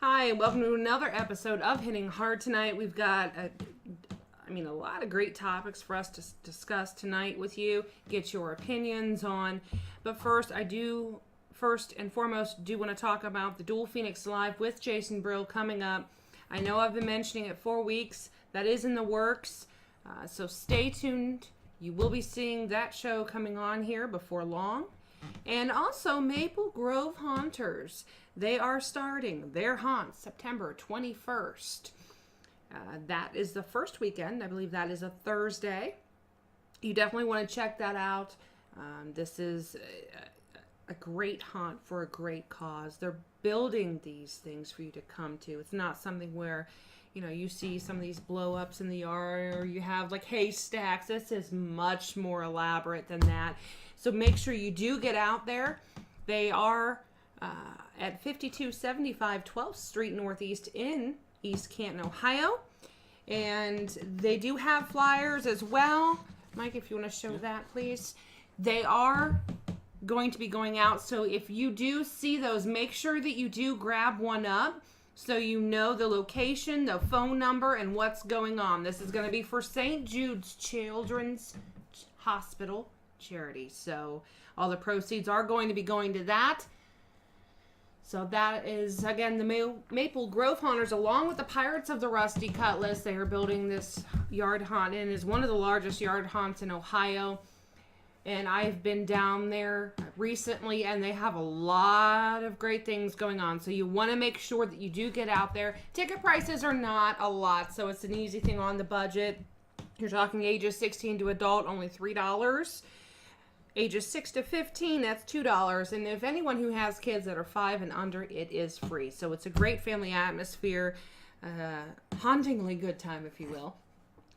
Hi, and welcome to another episode of Hitting Hard tonight. We've got a lot of great topics for us to discuss tonight with you, get your opinions on. But first and foremost, do want to talk about the Dual Phoenix Live with Jason Brill coming up. I know I've been mentioning it for weeks. That is in the works, so stay tuned. You will be seeing that show coming on here before long. And also Maple Grove Haunters. They are starting their haunt September 21st. That is the first weekend. I believe that is a Thursday. You definitely want to check that out. This is a great haunt for a great cause. They're building these things for you to come to. It's not something where, you see some of these blow-ups in the yard or you have like haystacks. This is much more elaborate than that. So make sure you do get out there. They are at 5275 12th Street Northeast in East Canton, Ohio. And they do have flyers as well. Mike, if you want to show that, please. They are going to be going out. So if you do see those, make sure that you do grab one up so you know the location, the phone number, and what's going on. This is going to be for St. Jude's Children's Hospital charity. So all the proceeds are going to be going to that. So that is, again, the Maple Grove Haunters, along with the Pirates of the Rusty Cutlass. They are building this yard haunt, and is one of the largest yard haunts in Ohio. And I've been down there recently, and they have a lot of great things going on. So you want to make sure that you do get out there. Ticket prices are not a lot, so it's an easy thing on the budget. You're talking ages 16 to adult, only $3. Ages 6 to 15, that's $2. And if anyone who has kids that are 5 and under, it is free. So it's a great family atmosphere. Hauntingly good time, if you will.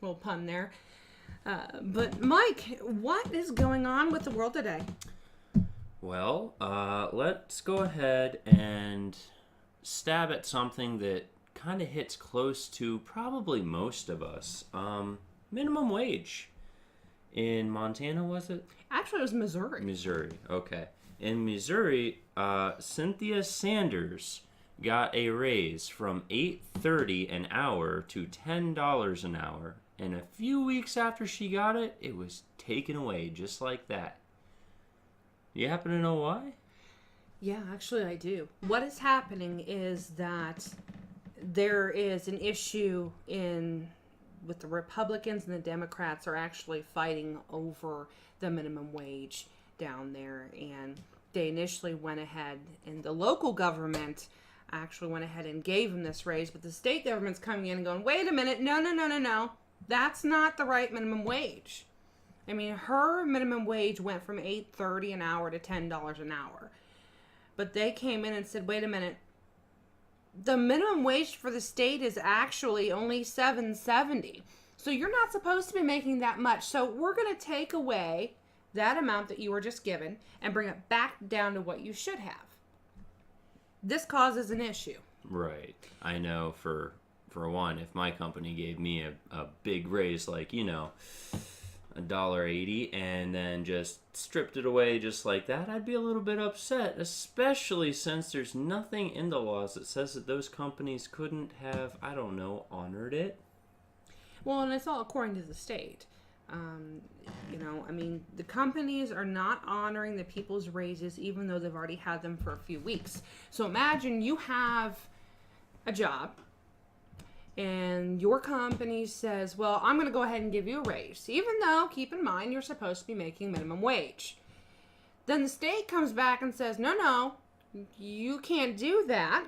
Little pun there. But Mike, what is going on with the world today? Well, let's go ahead and stab at something that kind of hits close to probably most of us. Minimum wage. In Montana, was it? Actually, it was Missouri. Missouri, okay. In Missouri, Cynthia Sanders got a raise from $8.30 an hour to $10 an hour. And a few weeks after she got it, it was taken away just like that. You happen to know why? Yeah, actually I do. What is happening is that there is an issue with the Republicans, and the Democrats are actually fighting over the minimum wage down there. And they initially went ahead, and the local government actually went ahead and gave them this raise. But the state government's coming in and going, wait a minute, no. That's not the right minimum wage. I mean, her minimum wage went from $8.30 an hour to $10 an hour. But they came in and said, wait a minute, the minimum wage for the state is actually only $7.70. So you're not supposed to be making that much. So we're going to take away that amount that you were just given and bring it back down to what you should have. This causes an issue. Right. I know for one, if my company gave me a big raise like, $1.80 and then just stripped it away just like that, I'd be a little bit upset, especially since there's nothing in the laws that says that those companies couldn't have, honored it. Well, and it's all according to the state. The companies are not honoring the people's raises even though they've already had them for a few weeks. So imagine you have a job and your company says, well, I'm going to go ahead and give you a raise, even though, keep in mind, you're supposed to be making minimum wage. Then the state comes back and says, no, you can't do that.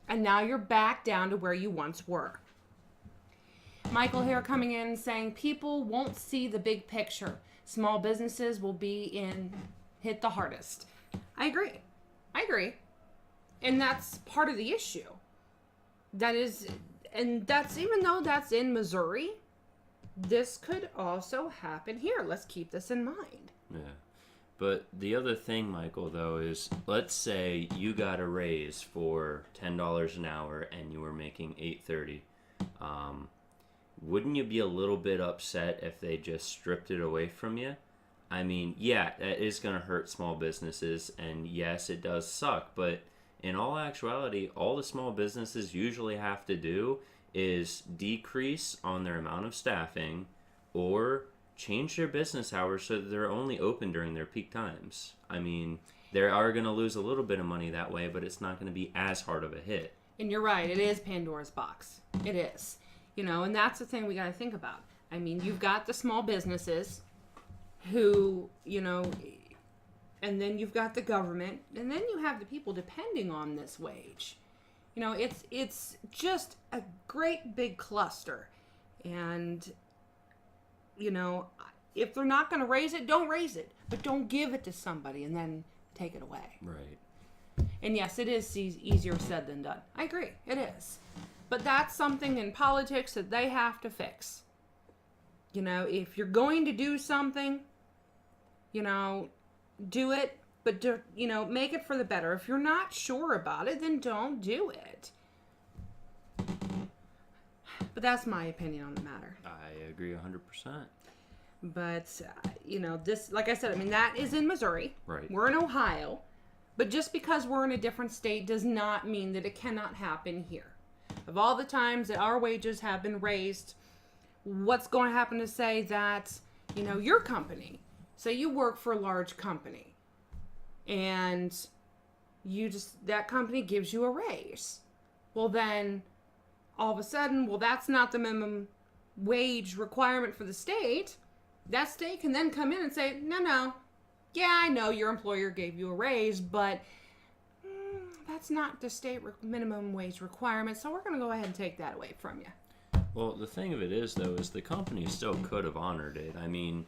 And now you're back down to where you once were. Michael here coming in saying people won't see the big picture. Small businesses will be hit the hardest. I agree. And that's part of the issue. And that's, even though that's in Missouri, this could also happen here. Let's keep this in mind. Yeah. But the other thing, Michael, though, is let's say you got a raise for $10 an hour and you were making $8.30. Wouldn't you be a little bit upset if they just stripped it away from you? I mean, yeah, that is going to hurt small businesses, and yes, it does suck, but in all actuality, all the small businesses usually have to do is decrease on their amount of staffing or change their business hours so that they're only open during their peak times. I mean, they are going to lose a little bit of money that way, but it's not going to be as hard of a hit. And you're right, it is Pandora's box. It is. And that's the thing we got to think about. I mean, you've got the small businesses who, and then you've got the government, and then you have the people depending on this wage. It's just a great big cluster. And, if they're not going to raise it, don't raise it. But don't give it to somebody and then take it away. Right. And yes, it is easier said than done. I agree, it is. But that's something in politics that they have to fix. If you're going to do something, do it, but make it for the better. If you're not sure about it, then don't do it. But that's my opinion on the matter. I agree 100%. But, this, like I said, that is in Missouri. Right. We're in Ohio. But just because we're in a different state does not mean that it cannot happen here. Of all the times that our wages have been raised, what's going to happen to say that, your company, say you work for a large company, and that company gives you a raise. Well, then, all of a sudden, that's not the minimum wage requirement for the state. That state can then come in and say, no, yeah, I know your employer gave you a raise, but that's not the state minimum wage requirement, so we're going to go ahead and take that away from you. Well, the thing of it is, though, is the company still could have honored it. I mean,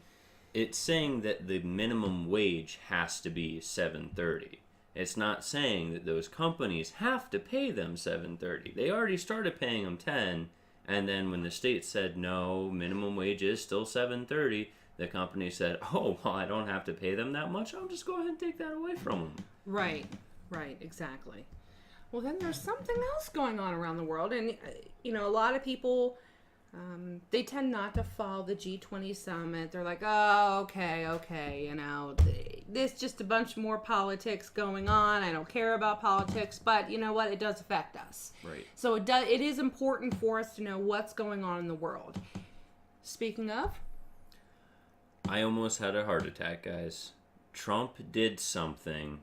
it's saying that the minimum wage has to be $7.30. It's not saying that those companies have to pay them $7.30. They already started paying them $10, and then when the state said, no, minimum wage is still $7.30, the company said, oh, well, I don't have to pay them that much. I'll just go ahead and take that away from them. Right, exactly. Well, then there's something else going on around the world, and, a lot of people, they tend not to follow the G20 summit. They're like, oh, okay, there's just a bunch more politics going on. I don't care about politics, but you know what? It does affect us. Right. So it is important for us to know what's going on in the world. Speaking of, I almost had a heart attack, guys. Trump did something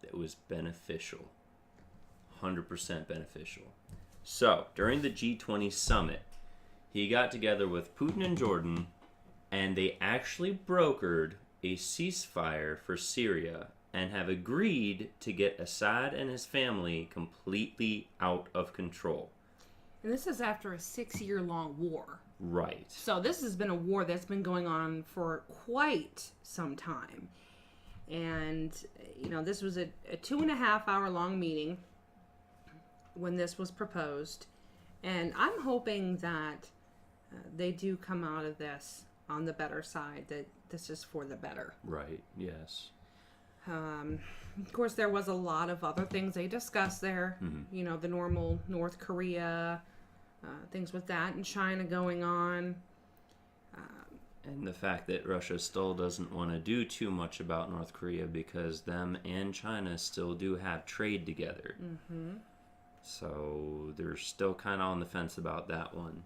that was beneficial. 100% beneficial. So, during the G20 summit, he got together with Putin and Jordan, and they actually brokered a ceasefire for Syria and have agreed to get Assad and his family completely out of control. and this is after a 6-year-long war. Right. So this has been a war that's been going on for quite some time. And, this was a 2.5-hour-long meeting when this was proposed. And I'm hoping that they do come out of this on the better side, that this is for the better. Right, yes. Of course, there was a lot of other things they discussed there. Mm-hmm. The normal North Korea, things with that, and China going on. And the fact that Russia still doesn't want to do too much about North Korea because them and China still do have trade together. Mm-hmm. So they're still kind of on the fence about that one.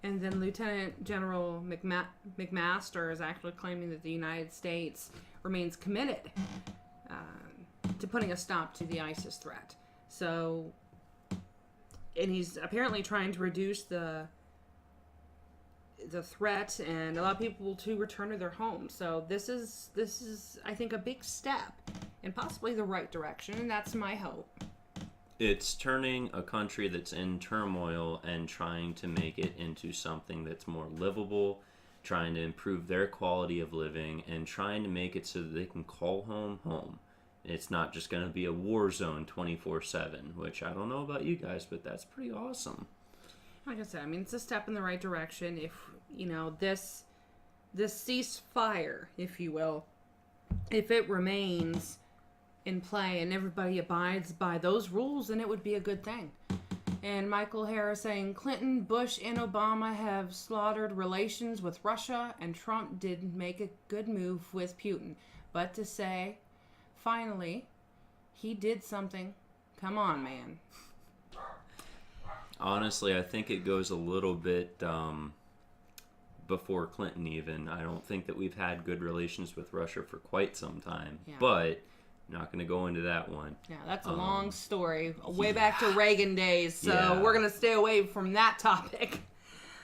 And then Lieutenant General McMaster is actually claiming that the United States remains committed to putting a stop to the ISIS threat. So, and he's apparently trying to reduce the threat and allow people to return to their homes. So this is I think a big step and possibly the right direction, and that's my hope. It's turning a country that's in turmoil and trying to make it into something that's more livable, trying to improve their quality of living, and trying to make it so that they can call home home. It's not just going to be a war zone 24/7, which I don't know about you guys, but that's pretty awesome. Like I said, it's a step in the right direction. If, this ceasefire, if you will, if it remains in play and everybody abides by those rules, then it would be a good thing. And Michael Harris saying Clinton, Bush, and Obama have slaughtered relations with Russia, and Trump did make a good move with Putin. But to say, finally, he did something Come on, man. Honestly, I think it goes a little bit before Clinton even. I don't think that we've had good relations with Russia for quite some time. Yeah. But not going to go into that one. Yeah, that's a long story. Way back to Reagan days, so we're going to stay away from that topic.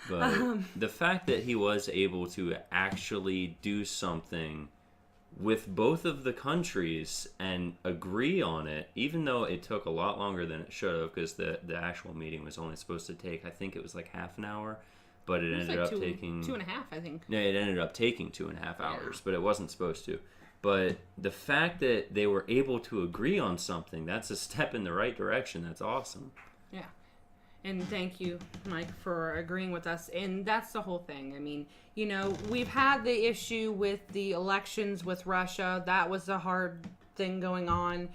But the fact that he was able to actually do something with both of the countries and agree on it, even though it took a lot longer than it should have, because the actual meeting was only supposed to take, I think it was like half an hour, but it ended up taking 2.5, I think. No, it ended up taking 2.5 hours, but it wasn't supposed to. But the fact that they were able to agree on something, that's a step in the right direction. That's awesome. Yeah. And thank you, Mike, for agreeing with us. And that's the whole thing. I mean, you know, we've had the issue with the elections with Russia. That was a hard thing going on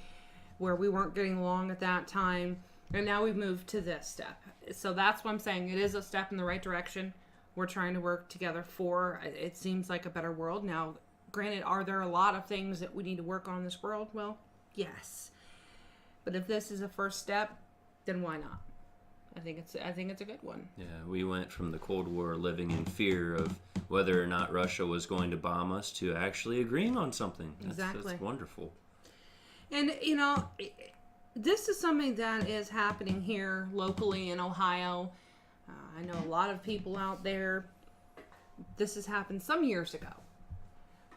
where we weren't getting along at that time. And now we've moved to this step. So that's what I'm saying. It is a step in the right direction. We're trying to work together for, it seems like, a better world. Now, granted, are there a lot of things that we need to work on in this world? Well, yes. But if this is a first step, then why not? I think it's a good one. Yeah, we went from the Cold War living in fear of whether or not Russia was going to bomb us to actually agreeing on something. Exactly. That's wonderful. And, you know, this is something that is happening here locally in Ohio. I know a lot of people out there. This has happened some years ago.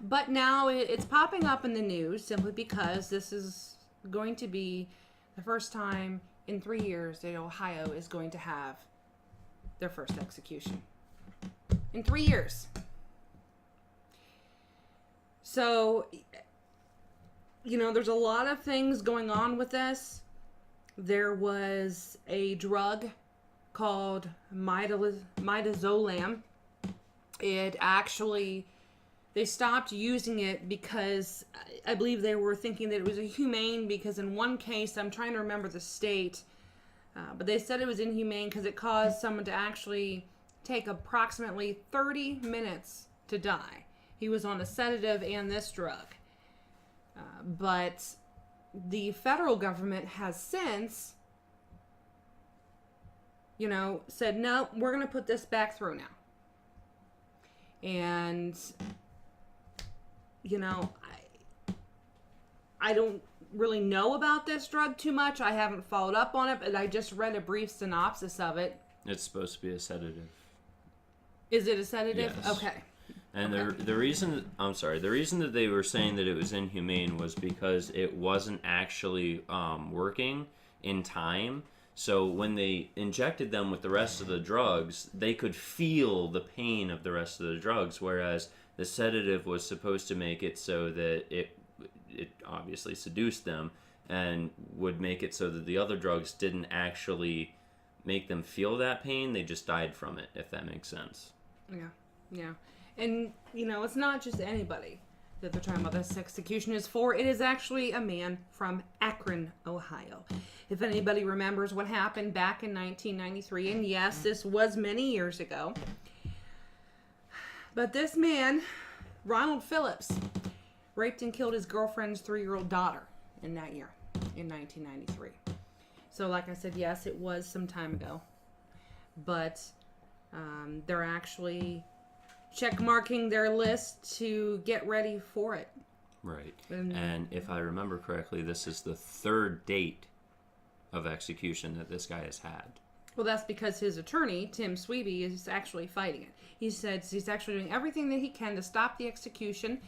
But now it's popping up in the news simply because this is going to be the first time in 3 years that Ohio is going to have their first execution. In 3 years. So, you know, there's a lot of things going on with this. There was a drug called midazolam. It actually, they stopped using it because I believe they were thinking that it was inhumane, because in one case, I'm trying to remember the state, but they said it was inhumane because it caused someone to actually take approximately 30 minutes to die. He was on a sedative and this drug. But the federal government has since, you know, said, no, we're going to put this back through now. And, you know, I don't really know about this drug too much. I haven't followed up on it, but I just read a brief synopsis of it. It's supposed to be a sedative. Is it a sedative? Yes. Okay. And Okay. the reason that they were saying that it was inhumane was because it wasn't actually working in time. So when they injected them with the rest of the drugs, they could feel the pain of the rest of the drugs, whereas the sedative was supposed to make it so that it obviously seduced them and would make it so that the other drugs didn't actually make them feel that pain. They just died from it, if that makes sense. Yeah. And, you know, it's not just anybody that they're talking about this execution is for. It is actually a man from Akron, Ohio. If anybody remembers what happened back in 1993, and yes, this was many years ago, but this man, Ronald Phillips, raped and killed his girlfriend's 3-year-old daughter in that year, in 1993. So, like I said, yes, it was some time ago, but they're actually check-marking their list to get ready for it. Right. And if I remember correctly, this is the third date of execution that this guy has had. Well, that's because his attorney, Tim Sweeby, is actually fighting it. He said he's actually doing everything that he can to stop the execution,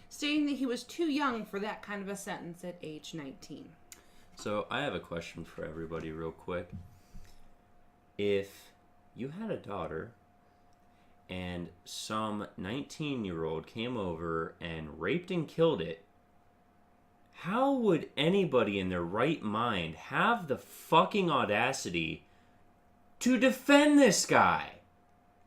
stating that he was too young for that kind of a sentence at age 19. So I have a question for everybody real quick. If you had a daughter and some 19-year-old came over and raped and killed it, how would anybody in their right mind have the fucking audacity to defend this guy?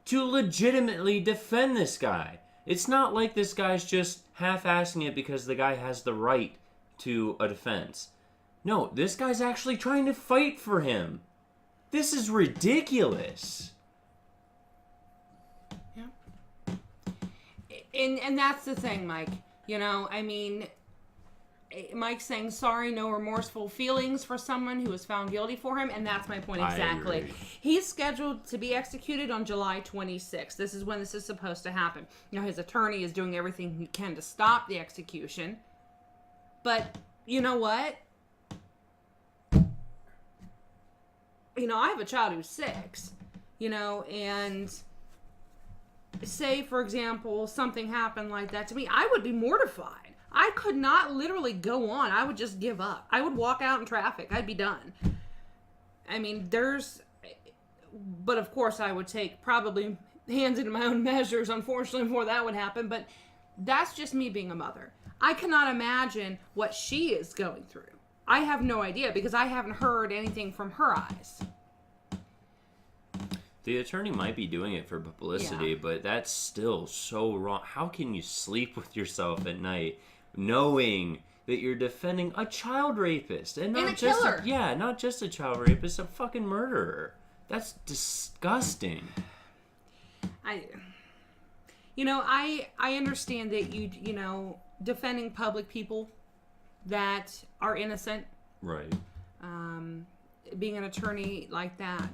To legitimately defend this guy? It's not like this guy's just half-assing it because the guy has the right to a defense. No, this guy's actually trying to fight for him. This is ridiculous. And that's the thing, Mike. You know, I mean, Mike's saying sorry, no remorseful feelings for someone who was found guilty for him, and that's my point exactly. I agree. He's scheduled to be executed on July 26th. This is when this is supposed to happen. Now, his attorney is doing everything he can to stop the execution. But, you know what? You know, I have a child who's 6, you know, and say, for example, something happened like that to me, I would be mortified. I could not literally go on. I would just give up. I would walk out in traffic. I'd be done. I mean, but of course I would take probably hands into my own measures, unfortunately, before that would happen. But that's just me being a mother. I cannot imagine what she is going through. I have no idea because I haven't heard anything from her eyes. The attorney might be doing it for publicity, Yeah. but that's still so wrong. How can you sleep with yourself at night knowing that you're defending a child rapist and not And a just killer? not just a child rapist, a fucking murderer? That's disgusting. I understand that you know, defending public people that are innocent, Right. being an attorney like that.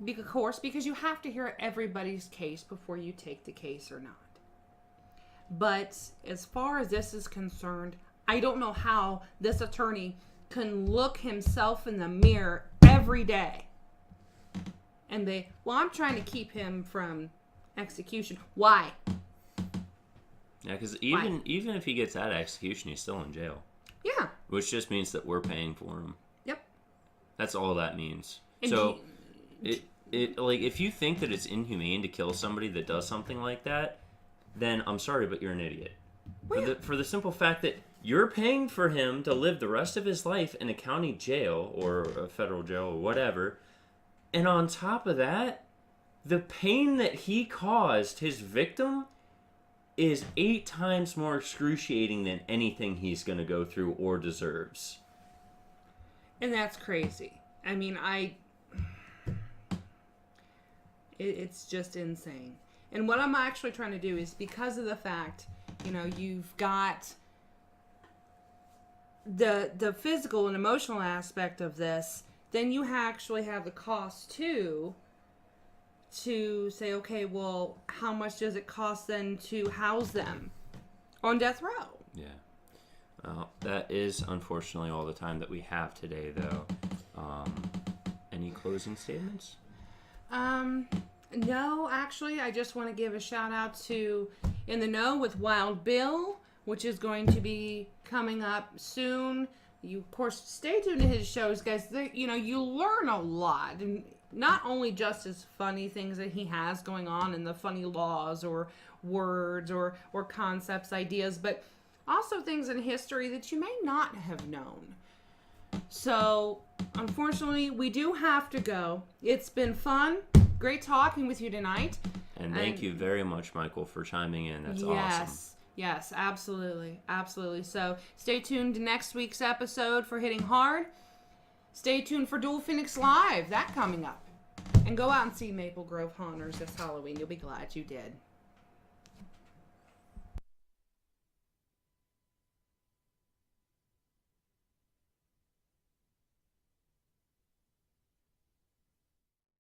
Of course, because you have to hear everybody's case before you take the case or not. But as far as this is concerned, I don't know how this attorney can look himself in the mirror every day and I'm trying to keep him from execution. Why? Yeah, because even if he gets out of execution, he's still in jail. Yeah. Which just means that we're paying for him. Yep. That's all that means. And So, like, if you think that it's inhumane to kill somebody that does something like that, then I'm sorry, but you're an idiot. For the simple fact that you're paying for him to live the rest of his life in a county jail or a federal jail or whatever, and on top of that, the pain that he caused his victim is 8 times more excruciating than anything he's going to go through or deserves. And that's crazy. I mean, it's just insane. And what I'm actually trying to do is, because of the fact, you know, you've got the physical and emotional aspect of this, then you actually have the cost too, to say, okay, well, how much does it cost then to house them on death row? Yeah. Well, that is unfortunately all the time that we have today, though. Any closing statements? No, actually, I just want to give a shout out to In the Know with Wild Bill, which is going to be coming up soon. You, of course, stay tuned to his shows, guys. You learn a lot, and not only just his funny things that he has going on and the funny laws or words or concepts, ideas, but also things in history that you may not have known. So, unfortunately, we do have to go. It's been fun. Great talking with you tonight. And thank you very much, Michael, for chiming in. That's awesome. Yes, absolutely. Absolutely. So, stay tuned to next week's episode for Hitting Hard. Stay tuned for Dual Phoenix Live. That coming up. And go out and see Maple Grove Haunters this Halloween. You'll be glad you did.